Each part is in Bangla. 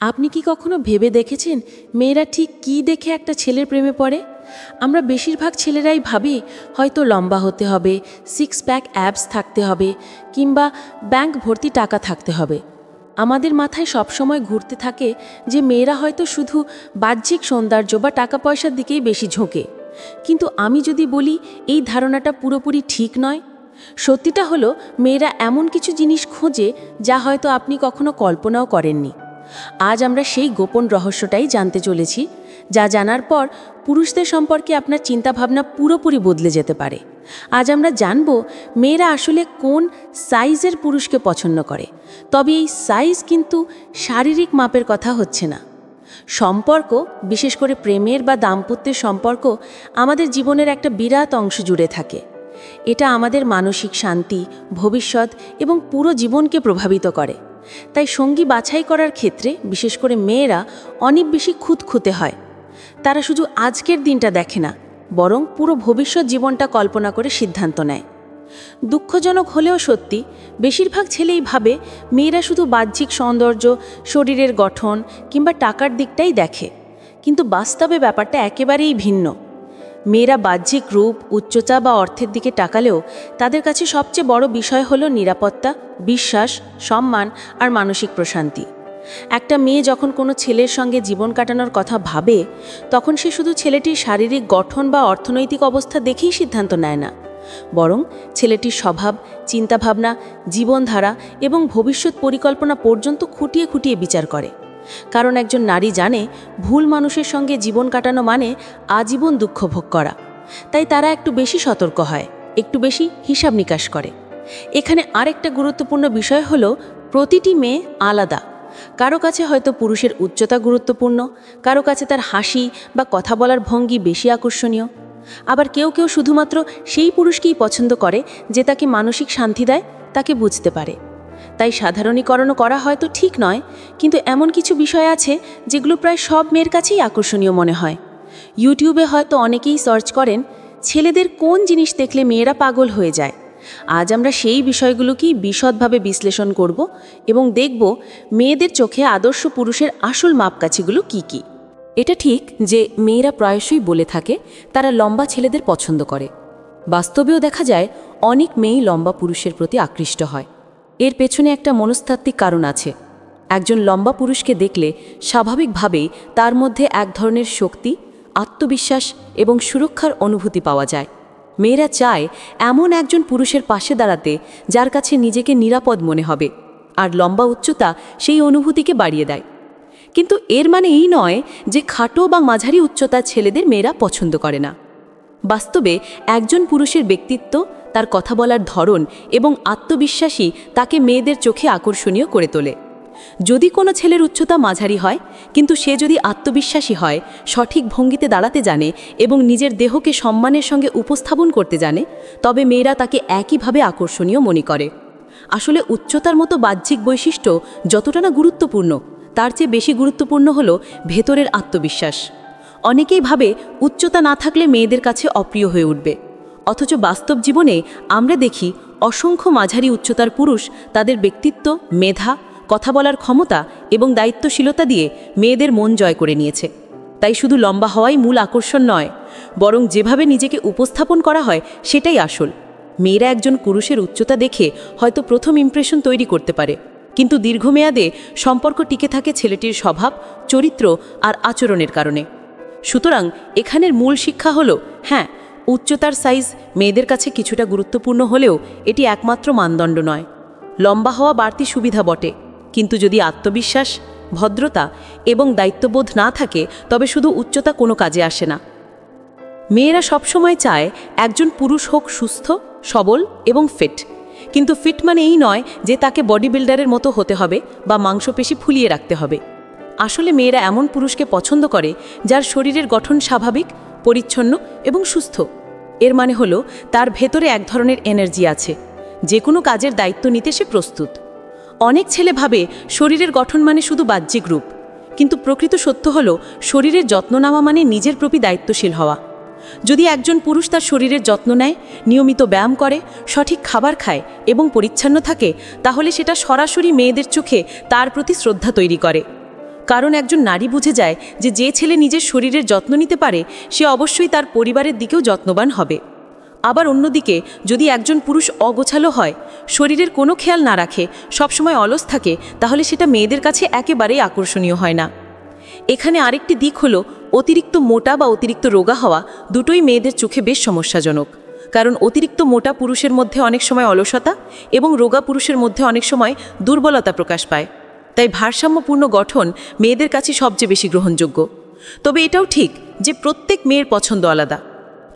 আপনি কি কখনো ভেবে দেখেছেন মেয়েরা ঠিক কী দেখে একটা ছেলের প্রেমে পড়ে? আমরা বেশিরভাগ ছেলেরাই ভাবি হয়তো লম্বা হতে হবে, সিক্স প্যাক অ্যাবস থাকতে হবে, কিংবা ব্যাংক ভর্তি টাকা থাকতে হবে। আমাদের মাথায় সবসময় ঘুরতে থাকে যে মেয়েরা হয়তো শুধু বাহ্যিক সৌন্দর্য বা টাকা পয়সার দিকেই বেশি ঝোঁকে। কিন্তু আমি যদি বলি এই ধারণাটা পুরোপুরি ঠিক নয়। সত্যিটা হলো মেয়েরা এমন কিছু জিনিস খোঁজে যা হয়তো আপনি কখনো কল্পনাও করেননি। আজ আমরা সেই গোপন রহস্যটাই জানতে চলেছি, যা জানার পর পুরুষদের সম্পর্কে আপনার চিন্তাভাবনা পুরোপুরি বদলে যেতে পারে। আজ আমরা জানব মেয়েরা আসলে কোন সাইজের পুরুষকে পছন্দ করে। তবে এই সাইজ কিন্তু শারীরিক মাপের কথা হচ্ছে না। সম্পর্ক, বিশেষ করে প্রেমের বা দাম্পত্যের সম্পর্ক, আমাদের জীবনের একটা বিরাট অংশ জুড়ে থাকে। এটা আমাদের মানসিক শান্তি, ভবিষ্যৎ এবং পুরো জীবনকে প্রভাবিত করে। তাই সঙ্গী বাছাই করার ক্ষেত্রে বিশেষ করে মেয়েরা অনেক বেশি খুঁতখুঁতে হয়। তারা শুধু আজকের দিনটা দেখে না, বরং পুরো ভবিষ্যৎ জীবনটা কল্পনা করে সিদ্ধান্ত নেয়। দুঃখজনক হলেও সত্যি, বেশিরভাগ ছেলেই ভাবে মেয়েরা শুধু বাহ্যিক সৌন্দর্য, শরীরের গঠন কিংবা টাকার দিকটাই দেখে। কিন্তু বাস্তবে ব্যাপারটা একেবারেই ভিন্ন। মেয়েরা বাহ্যিক রূপ, উচ্চতা বা অর্থের দিকে তাকালেও তাদের কাছে সবচেয়ে বড় বিষয় হলো নিরাপত্তা, বিশ্বাস, সম্মান আর মানসিক প্রশান্তি। একটা মেয়ে যখন কোনো ছেলের সঙ্গে জীবন কাটানোর কথা ভাবে, তখন সে শুধু ছেলেটির শারীরিক গঠন বা অর্থনৈতিক অবস্থা দেখেই সিদ্ধান্ত নেয় না, বরং ছেলেটির স্বভাব, চিন্তাভাবনা, জীবনধারা এবং ভবিষ্যৎ পরিকল্পনা পর্যন্ত খুঁটিয়ে খুঁটিয়ে বিচার করে। কারণ একজন নারী জানে ভুল মানুষের সঙ্গে জীবন কাটানো মানে আজীবন দুঃখ ভোগ করা। তাই তারা একটু বেশি সতর্ক হয়, একটু বেশি হিসাব নিকাশ করে। এখানে আরেকটা গুরুত্বপূর্ণ বিষয় হলো প্রতিটি মেয়ে আলাদা। কারো কাছে হয়তো পুরুষের উচ্চতা গুরুত্বপূর্ণ, কারো কাছে তার হাসি বা কথা বলার ভঙ্গি বেশি আকর্ষণীয়। আবার কেউ কেউ শুধুমাত্র সেই পুরুষকেই পছন্দ করে যে তাকে মানসিক শান্তি দেয়, তাকে বুঝতে পারে। তাই সাধারণীকরণও করা হয়তো ঠিক নয়, কিন্তু এমন কিছু বিষয় আছে যেগুলো প্রায় সব মেয়ের কাছেই আকর্ষণীয় মনে হয়। ইউটিউবে হয়তো অনেকেই সার্চ করেন ছেলেদের কোন জিনিস দেখলে মেয়েরা পাগল হয়ে যায়। আজ আমরা সেই বিষয়গুলোকেই বিশদভাবে বিশ্লেষণ করব এবং দেখব মেয়েদের চোখে আদর্শ পুরুষের আসল মাপকাঠিগুলো কী কী। এটা ঠিক যে মেয়েরা প্রায়শই বলে থাকে তারা লম্বা ছেলেদের পছন্দ করে। বাস্তবেও দেখা যায় অনেক মেয়েই লম্বা পুরুষের প্রতি আকৃষ্ট হয়। এর পেছনে একটা মনস্তাত্ত্বিক কারণ আছে। একজন লম্বা পুরুষকে দেখলে স্বাভাবিকভাবেই তার মধ্যে এক ধরনের শক্তি, আত্মবিশ্বাস এবং সুরক্ষার অনুভূতি পাওয়া যায়। মেয়েরা চায় এমন একজন পুরুষের পাশে দাঁড়াতে যার কাছে নিজেকে নিরাপদ মনে হবে, আর লম্বা উচ্চতা সেই অনুভূতিকে বাড়িয়ে দেয়। কিন্তু এর মানে এই নয় যে খাটো বা মাঝারি উচ্চতার ছেলেদের মেয়েরা পছন্দ করে না। বাস্তবে একজন পুরুষের ব্যক্তিত্ব, তার কথা বলার ধরন এবং আত্মবিশ্বাসী তাকে মেয়েদের চোখে আকর্ষণীয় করে তোলে। যদি কোনো ছেলের উচ্চতা মাঝারি হয়, কিন্তু সে যদি আত্মবিশ্বাসী হয়, সঠিক ভঙ্গিতে দাঁড়াতে জানে এবং নিজের দেহকে সম্মানের সঙ্গে উপস্থাপন করতে জানে, তবে মেয়েরা তাকে একইভাবে আকর্ষণীয় মনে করে। আসলে উচ্চতার মতো বাহ্যিক বৈশিষ্ট্য যতটা না গুরুত্বপূর্ণ, তার চেয়ে বেশি গুরুত্বপূর্ণ হলো ভেতরের আত্মবিশ্বাস। অনেকেই ভাবে উচ্চতা না থাকলে মেয়েদের কাছে অপ্রিয় হয়ে উঠবে, অথচ বাস্তব জীবনে আমরা দেখি অসংখ্য মাঝারি উচ্চতার পুরুষ তাদের ব্যক্তিত্ব, মেধা, কথা বলার ক্ষমতা এবং দায়িত্বশীলতা দিয়ে মেয়েদের মন জয় করে নিয়েছে। তাই শুধু লম্বা হওয়াই মূল আকর্ষণ নয়, বরং যেভাবে নিজেকে উপস্থাপন করা হয় সেটাই আসল। মেয়েরা একজন পুরুষের উচ্চতা দেখে হয়তো প্রথম ইমপ্রেশন তৈরি করতে পারে, কিন্তু দীর্ঘমেয়াদে সম্পর্ক টিকে থাকে ছেলেটির স্বভাব, চরিত্র আর আচরণের কারণে। সুতরাং এখানের মূল শিক্ষা হলো, হ্যাঁ, উচ্চতার সাইজ মেয়েদের কাছে কিছুটা গুরুত্বপূর্ণ হলেও এটি একমাত্র মানদণ্ড নয়। লম্বা হওয়া বাড়তি সুবিধা বটে, কিন্তু যদি আত্মবিশ্বাস, ভদ্রতা এবং দায়িত্ববোধ না থাকে, তবে শুধু উচ্চতা কোনো কাজে আসে না। মেয়েরা সবসময় চায় একজন পুরুষ হোক সুস্থ, সবল এবং ফিট। কিন্তু ফিট মানে এই নয় যে তাকে বডি বিল্ডারের মতো হতে হবে বা মাংসপেশি ফুলিয়ে রাখতে হবে। আসলে মেয়েরা এমন পুরুষকে পছন্দ করে যার শরীরের গঠন স্বাভাবিক, পরিচ্ছন্ন এবং সুস্থ। এর মানে হলো তার ভেতরে এক ধরনের এনার্জি আছে, যে কোনো কাজের দায়িত্ব নিতে সে প্রস্তুত। অনেক ছেলে ভাবে শরীরের গঠন মানে শুধু বাহ্যিক রূপ, কিন্তু প্রকৃত সত্য হলো শরীরের যত্ন নেওয়া মানে নিজের প্রতি দায়িত্বশীল হওয়া। যদি একজন পুরুষ তার শরীরের যত্ন নেয়, নিয়মিত ব্যায়াম করে, সঠিক খাবার খায় এবং পরিচ্ছন্ন থাকে, তাহলে সেটা সরাসরি মেয়েদের চোখে তার প্রতি শ্রদ্ধা তৈরি করে। কারণ একজন নারী বুঝে যায় যে যে ছেলে নিজের শরীরের যত্ন নিতে পারে সে অবশ্যই তার পরিবারের দিকেও যত্নবান হবে। আবার অন্যদিকে যদি একজন পুরুষ অগোছালো হয়, শরীরের কোনো খেয়াল না রাখে, সবসময় অলস থাকে, তাহলে সেটা মেয়েদের কাছে একেবারেই আকর্ষণীয় হয় না। এখানে আরেকটি দিক হলো অতিরিক্ত মোটা বা অতিরিক্ত রোগা হওয়া দুটোই মেয়েদের চোখে বেশ সমস্যাজনক। কারণ অতিরিক্ত মোটা পুরুষের মধ্যে অনেক সময় অলসতা এবং রোগা পুরুষের মধ্যে অনেক সময় দুর্বলতা প্রকাশ পায়। তাই ভারসাম্যপূর্ণ গঠন মেয়েদের কাছে সবচেয়ে বেশি গ্রহণযোগ্য। তবে এটাও ঠিক যে প্রত্যেক মেয়ের পছন্দ আলাদা।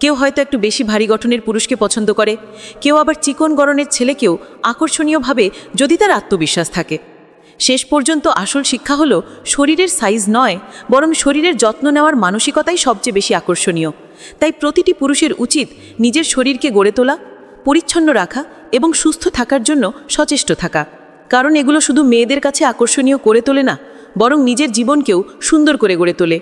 কেউ হয়তো একটু বেশি ভারী গঠনের পুরুষকে পছন্দ করে, কেউ আবার চিকন গড়নের ছেলেকেও আকর্ষণীয়ভাবে যদি তার আত্মবিশ্বাস থাকে। শেষ পর্যন্ত আসল শিক্ষা হলো শরীরের সাইজ নয়, বরং শরীরের যত্ন নেওয়ার মানসিকতাই সবচেয়ে বেশি আকর্ষণীয়। তাই প্রতিটি পুরুষের উচিত নিজের শরীরকে গড়ে তোলা, পরিচ্ছন্ন রাখা এবং সুস্থ থাকার জন্য সচেষ্ট থাকা। কারণ এগুলো শুধু মেয়েদের কাছে আকর্ষণীয় করে তোলে না, বরং নিজের জীবনকেও সুন্দর করে গড়ে তোলে।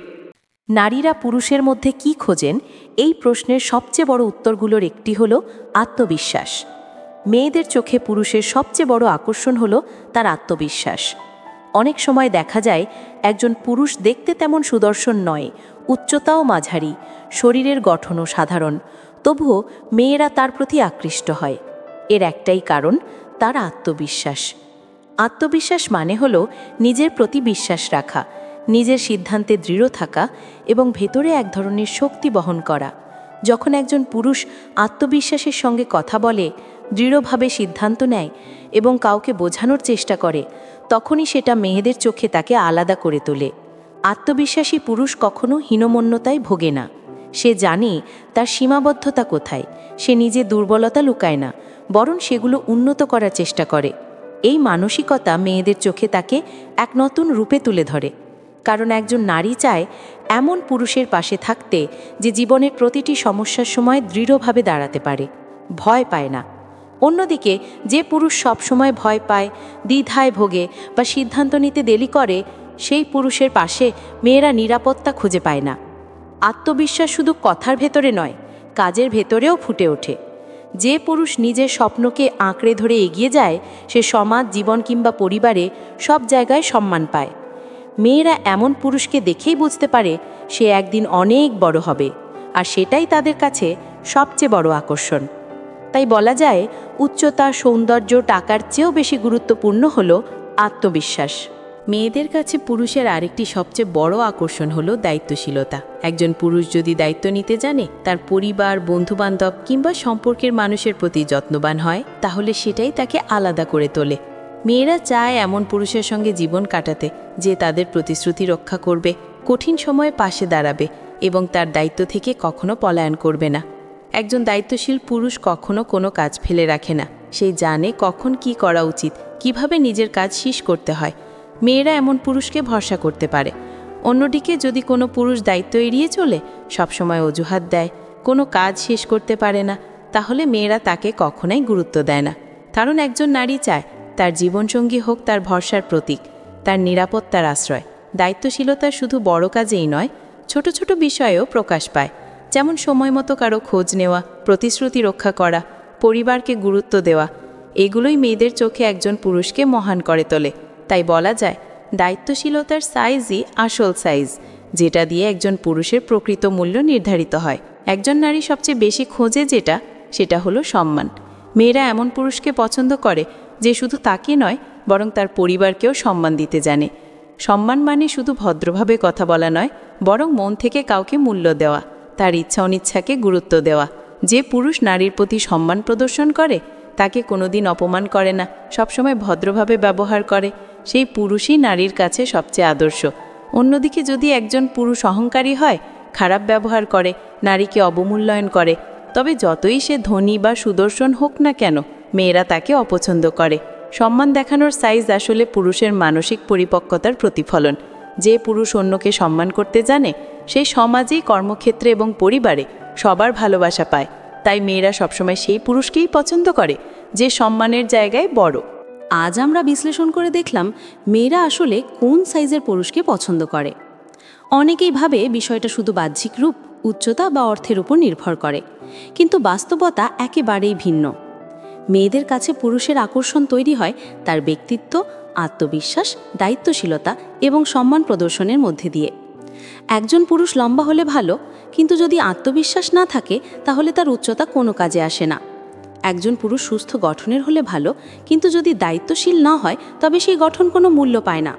নারীরা পুরুষের মধ্যে কি খোঁজেন, এই প্রশ্নের সবচেয়ে বড় উত্তরগুলোর একটি হলো আত্মবিশ্বাস। মেয়েদের চোখে পুরুষের সবচেয়ে বড় আকর্ষণ হলো তার আত্মবিশ্বাস। অনেক সময় দেখা যায় একজন পুরুষ দেখতে তেমন সুদর্শন নয়, উচ্চতাও মাঝারি, শরীরের গঠনও সাধারণ, তবুও মেয়েরা তার প্রতি আকৃষ্ট হয়। এর একটাই কারণ, তার আত্মবিশ্বাস। আত্মবিশ্বাস মানে হলো নিজের প্রতি বিশ্বাস রাখা, নিজের সিদ্ধান্তে দৃঢ় থাকা এবং ভেতরে এক ধরনের শক্তি বহন করা। যখন একজন পুরুষ আত্মবিশ্বাসের সঙ্গে কথা বলে, দৃঢ়ভাবে সিদ্ধান্ত নেয় এবং কাউকে বোঝানোর চেষ্টা করে, তখনই সেটা মেয়েদের চোখে তাকে আলাদা করে তোলে। আত্মবিশ্বাসী পুরুষ কখনো হীনমন্যতায় ভোগে না। সে জানে তার সীমাবদ্ধতা কোথায়, সে নিজের দুর্বলতা লুকায় না, বরং সেগুলো উন্নত করার চেষ্টা করে। এই মানসিকতা মেয়েদের চোখে তাকে এক নতুন রূপে তুলে ধরে। কারণ একজন নারী চায় এমন পুরুষের পাশে থাকতে যে জীবনের প্রতিটি সমস্যার সময় দৃঢ়ভাবে দাঁড়াতে পারে, ভয় পায় না। অন্যদিকে যে পুরুষ সবসময় ভয় পায়, দ্বিধায় ভোগে বা সিদ্ধান্ত নিতে দেরি করে, সেই পুরুষের পাশে মেয়েরা নিরাপত্তা খুঁজে পায় না। আত্মবিশ্বাস শুধু কথার ভেতরে নয়, কাজের ভেতরেও ফুটে ওঠে। যে পুরুষ নিজের স্বপ্নকে আঁকড়ে ধরে এগিয়ে যায়, সে সমাজ, জীবন কিংবা পরিবারে সব জায়গায় সম্মান পায়। মেয়েরা এমন পুরুষকে দেখেই বুঝতে পারে সে একদিন অনেক বড় হবে, আর সেটাই তাদের কাছে সবচেয়ে বড় আকর্ষণ। তাই বলা যায়, উচ্চতা, সৌন্দর্য, টাকার চেয়েও বেশি গুরুত্বপূর্ণ হলো আত্মবিশ্বাস। মেয়েদের কাছে পুরুষের আরেকটি সবচেয়ে বড় আকর্ষণ হলো দায়িত্বশীলতা। একজন পুরুষ যদি দায়িত্ব নিতে জানে, তার পরিবার, বন্ধুবান্ধব কিংবা সম্পর্কের মানুষের প্রতি যত্নবান হয়, তাহলে সেটাই তাকে আলাদা করে তোলে। মেয়েরা চায় এমন পুরুষের সঙ্গে জীবন কাটাতে যে তাদের প্রতিশ্রুতি রক্ষা করবে, কঠিন সময়ে পাশে দাঁড়াবে এবং তার দায়িত্ব থেকে কখনো পলায়ন করবে না। একজন দায়িত্বশীল পুরুষ কখনো কোনো কাজ ফেলে রাখে না। সে জানে কখন কি করা উচিত, কিভাবে নিজের কাজ শেষ করতে হয়। মেয়েরা এমন পুরুষকে ভরসা করতে পারে। অন্যদিকে যদি কোনো পুরুষ দায়িত্ব এড়িয়ে চলে, সবসময় অজুহাত দেয়, কোনো কাজ শেষ করতে পারে না, তাহলে মেয়েরা তাকে কখনোই গুরুত্ব দেয় না। কারণ একজন নারী চায় তার জীবনসঙ্গী হোক তার ভরসার প্রতীক, তার নিরাপত্তার আশ্রয়। দায়িত্বশীলতা শুধু বড় কাজেই নয়, ছোট ছোট বিষয়েও প্রকাশ পায়। যেমন সময় মতো কারো খোঁজ নেওয়া, প্রতিশ্রুতি রক্ষা করা, পরিবারকে গুরুত্ব দেওয়া। এগুলোই মেয়েদের চোখে একজন পুরুষকে মহান করে তোলে। তাই বলা যায়, দায়িত্বশীলতার সাইজই আসল সাইজ, যেটা দিয়ে একজন পুরুষের প্রকৃত মূল্য নির্ধারিত হয়। একজন নারী সবচেয়ে বেশি খোঁজে সেটা হলো সম্মান। মেয়েরা এমন পুরুষকে পছন্দ করে যে শুধু তাকে নয়, বরং তার পরিবারকেও সম্মান দিতে জানে। সম্মান মানে শুধু ভদ্রভাবে কথা বলা নয়, বরং মন থেকে কাউকে মূল্য দেওয়া, তার ইচ্ছা অনিচ্ছাকে গুরুত্ব দেওয়া। যে পুরুষ নারীর প্রতি সম্মান প্রদর্শন করে, তাকে কোনোদিন অপমান করে না, সবসময় ভদ্রভাবে ব্যবহার করে, সেই পুরুষই নারীর কাছে সবচেয়ে আদর্শ। অন্যদিকে যদি একজন পুরুষ অহংকারী হয়, খারাপ ব্যবহার করে, নারীকে অবমূল্যায়ন করে, তবে যতই সে ধনী বা সুদর্শন হোক না কেন, মেয়েরা তাকে অপছন্দ করে। সম্মান দেখানোর সাইজ আসলে পুরুষের মানসিক পরিপক্কতার প্রতিফলন। যে পুরুষ অন্যকে সম্মান করতে জানে, সেই সমাজেই, কর্মক্ষেত্রে এবং পরিবারে সবার ভালোবাসা পায়। তাই মেয়েরা সবসময় সেই পুরুষকেই পছন্দ করে যে সম্মানের জায়গায় বড়। আজ আমরা বিশ্লেষণ করে দেখলাম মেয়েরা আসলে কোন সাইজের পুরুষকে পছন্দ করে। অনেকেই ভাবে বিষয়টা শুধু বাহ্যিক রূপ, উচ্চতা বা অর্থের উপর নির্ভর করে, কিন্তু বাস্তবতা একেবারেই ভিন্ন। মেয়েদের কাছে পুরুষের আকর্ষণ তৈরি হয় তার ব্যক্তিত্ব, আত্মবিশ্বাস, দায়িত্বশীলতা এবং সম্মান প্রদর্শনের মধ্যে দিয়ে। একজন পুরুষ লম্বা হলে ভালো, কিন্তু যদি আত্মবিশ্বাস না থাকে তাহলে তার উচ্চতা কোনো কাজে আসে না। একজন পুরুষ সুস্থ গঠনের হলে ভালো, কিন্তু যদি দায়িত্বশীল না হয় তবে সেই গঠন কোনো মূল্য পায় না।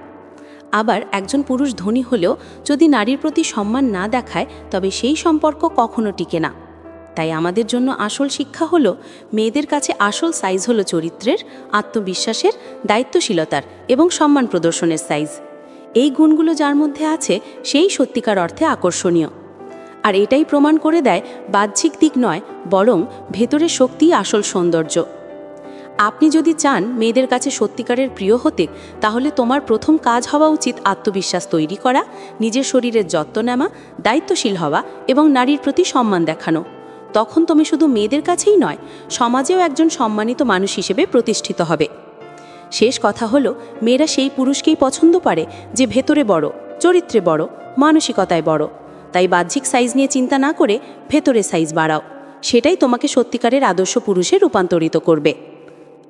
আবার একজন পুরুষ ধনী হলেও যদি নারীর প্রতি সম্মান না দেখায় তবে সেই সম্পর্ক কখনো টিকে না। তাই আমাদের জন্য আসল শিক্ষা হলো, মেয়েদের কাছে আসল সাইজ হলো চরিত্রের, আত্মবিশ্বাসের, দায়িত্বশীলতার এবং সম্মান প্রদর্শনের সাইজ। এই গুণগুলো যার মধ্যে আছে সেই সত্যিকার অর্থে আকর্ষণীয়। আর এটাই প্রমাণ করে দেয় বাহ্যিক দিক নয়, বরং ভেতরের শক্তিই আসল সৌন্দর্য। আপনি যদি চান মেয়েদের কাছে সত্যিকারের প্রিয় হতে, তাহলে তোমার প্রথম কাজ হওয়া উচিত আত্মবিশ্বাস তৈরি করা, নিজের শরীরের যত্ন নেওয়া, দায়িত্বশীল হওয়া এবং নারীর প্রতি সম্মান দেখানো। তখন তুমি শুধু মেয়েদের কাছেই নয়, সমাজেও একজন সম্মানিত মানুষ হিসেবে প্রতিষ্ঠিত হবে। শেষ কথা হলো, মেয়েরা সেই পুরুষকেই পছন্দ করে যে ভেতরে বড়, চরিত্রে বড়, মানসিকতায় বড়। তাই বাহ্যিক সাইজ নিয়ে চিন্তা না করে ভেতরে সাইজ বাড়াও। সেটাই তোমাকে সত্যিকারের আদর্শ পুরুষে রূপান্তরিত করবে।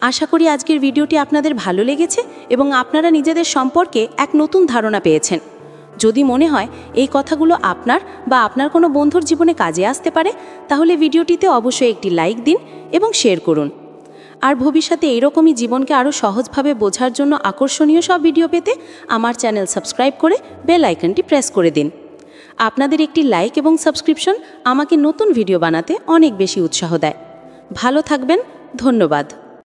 আশা করি আজকের ভিডিওটি আপনাদের ভালো লেগেছে এবং আপনারা নিজেদের সম্পর্কে এক নতুন ধারণা পেয়েছেন। যদি মনে হয় এই কথাগুলো আপনার বা আপনার কোনো বন্ধুর জীবনে কাজে আসতে পারে, তাহলে ভিডিওটিতে অবশ্যই একটি লাইক দিন এবং শেয়ার করুন। আর ভবিষ্যতে এইরকমই জীবনকে আরও সহজভাবে বোঝার জন্য আকর্ষণীয় সব ভিডিও পেতে আমার চ্যানেল সাবস্ক্রাইব করে বেল আইকনটি প্রেস করে দিন। আপনাদের একটি লাইক এবং সাবস্ক্রিপশন আমাকে নতুন ভিডিও বানাতে অনেক বেশি উৎসাহ দেয়। ভালো থাকবেন, ধন্যবাদ।